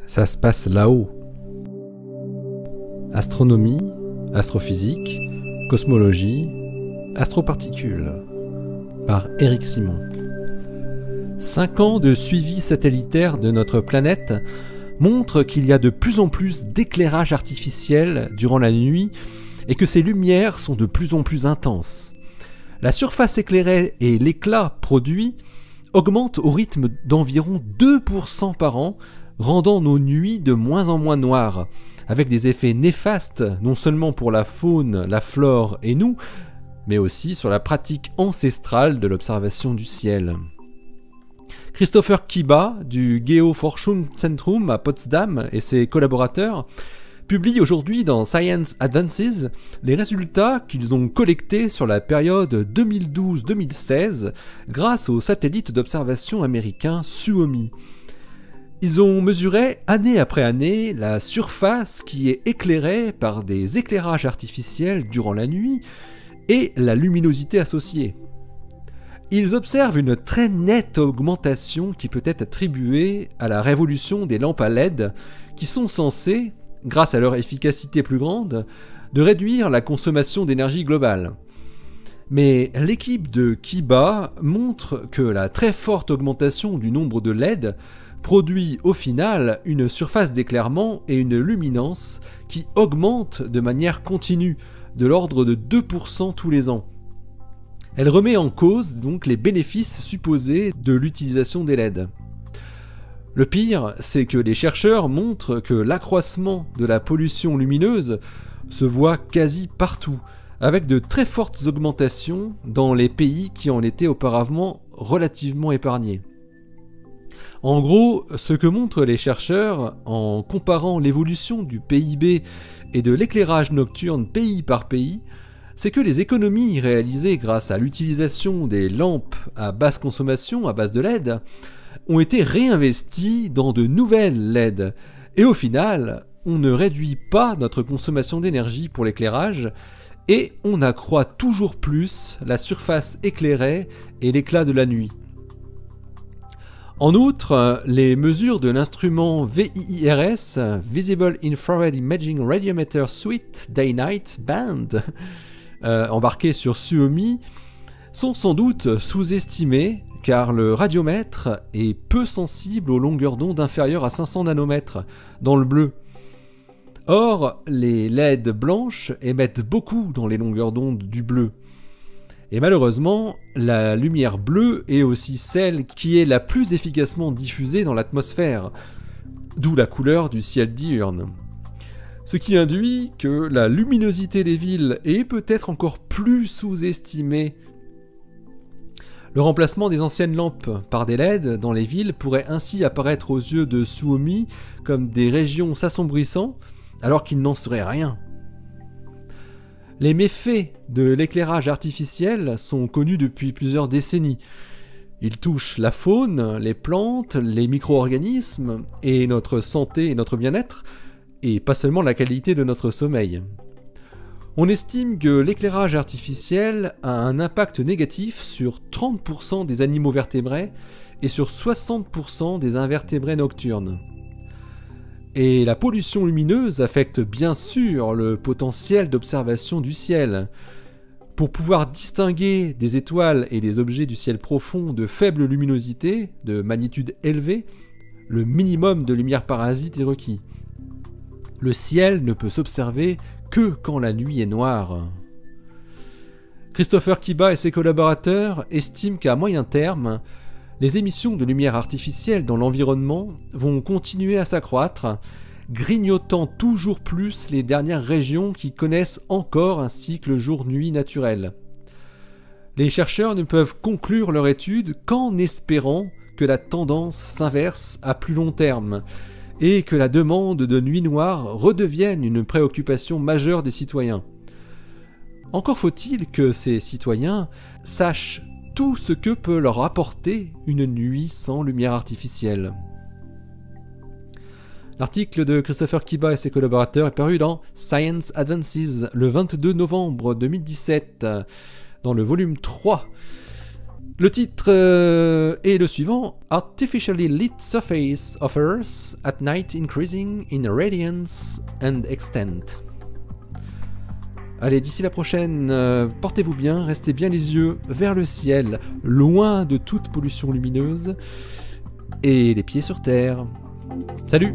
Ça se passe là-haut. Astronomie, astrophysique, cosmologie, astroparticules. Par Éric Simon. 5 ans de suivi satellitaire de notre planète montrent qu'il y a de plus en plus d'éclairage artificiel durant la nuit et que ces lumières sont de plus en plus intenses. La surface éclairée et l'éclat produit augmentent au rythme d'environ 2% par an, rendant nos nuits de moins en moins noires, avec des effets néfastes non seulement pour la faune, la flore et nous, mais aussi sur la pratique ancestrale de l'observation du ciel. Christopher Kiba du Geoforschungszentrum à Potsdam et ses collaborateurs publient aujourd'hui dans Science Advances les résultats qu'ils ont collectés sur la période 2012-2016 grâce au satellite d'observation américain Suomi. Ils ont mesuré année après année la surface qui est éclairée par des éclairages artificiels durant la nuit et la luminosité associée. Ils observent une très nette augmentation qui peut être attribuée à la révolution des lampes à LED qui sont censées, grâce à leur efficacité plus grande, de réduire la consommation d'énergie globale. Mais l'équipe de Kiba montre que la très forte augmentation du nombre de LED produit au final une surface d'éclairement et une luminance qui augmentent de manière continue, de l'ordre de 2% tous les ans. Elle remet en cause donc les bénéfices supposés de l'utilisation des LED. Le pire, c'est que les chercheurs montrent que l'accroissement de la pollution lumineuse se voit quasi partout, avec de très fortes augmentations dans les pays qui en étaient auparavant relativement épargnés. En gros, ce que montrent les chercheurs en comparant l'évolution du PIB et de l'éclairage nocturne pays par pays, c'est que les économies réalisées grâce à l'utilisation des lampes à basse consommation à base de LED ont été réinvesties dans de nouvelles LED. Et au final, on ne réduit pas notre consommation d'énergie pour l'éclairage et on accroît toujours plus la surface éclairée et l'éclat de la nuit. En outre, les mesures de l'instrument VIIRS, Visible Infrared Imaging Radiometer Suite Day-Night Band, embarqué sur Suomi, sont sans doute sous-estimées car le radiomètre est peu sensible aux longueurs d'onde inférieures à 500 nanomètres dans le bleu. Or, les LED blanches émettent beaucoup dans les longueurs d'onde du bleu. Et malheureusement, la lumière bleue est aussi celle qui est la plus efficacement diffusée dans l'atmosphère, d'où la couleur du ciel diurne. Ce qui induit que la luminosité des villes est peut-être encore plus sous-estimée. Le remplacement des anciennes lampes par des LED dans les villes pourrait ainsi apparaître aux yeux de Suomi comme des régions s'assombrissant, alors qu'il n'en serait rien. Les méfaits de l'éclairage artificiel sont connus depuis plusieurs décennies. Ils touchent la faune, les plantes, les micro-organismes et notre santé et notre bien-être, et pas seulement la qualité de notre sommeil. On estime que l'éclairage artificiel a un impact négatif sur 30% des animaux vertébrés et sur 60% des invertébrés nocturnes. Et la pollution lumineuse affecte bien sûr le potentiel d'observation du ciel. Pour pouvoir distinguer des étoiles et des objets du ciel profond de faible luminosité, de magnitude élevée, le minimum de lumière parasite est requis. Le ciel ne peut s'observer que quand la nuit est noire. Christopher Kiba et ses collaborateurs estiment qu'à moyen terme, les émissions de lumière artificielle dans l'environnement vont continuer à s'accroître, grignotant toujours plus les dernières régions qui connaissent encore un cycle jour-nuit naturel. Les chercheurs ne peuvent conclure leur étude qu'en espérant que la tendance s'inverse à plus long terme et que la demande de nuit noire redevienne une préoccupation majeure des citoyens. Encore faut-il que ces citoyens sachent tout ce que peut leur apporter une nuit sans lumière artificielle. L'article de Christopher Kiba et ses collaborateurs est paru dans Science Advances le 22 novembre 2017, dans le volume 3. Le titre est le suivant: Artificially lit surface of Earth at night increasing in radiance and extent. Allez, d'ici la prochaine, portez-vous bien, restez bien les yeux vers le ciel, loin de toute pollution lumineuse, et les pieds sur terre. Salut!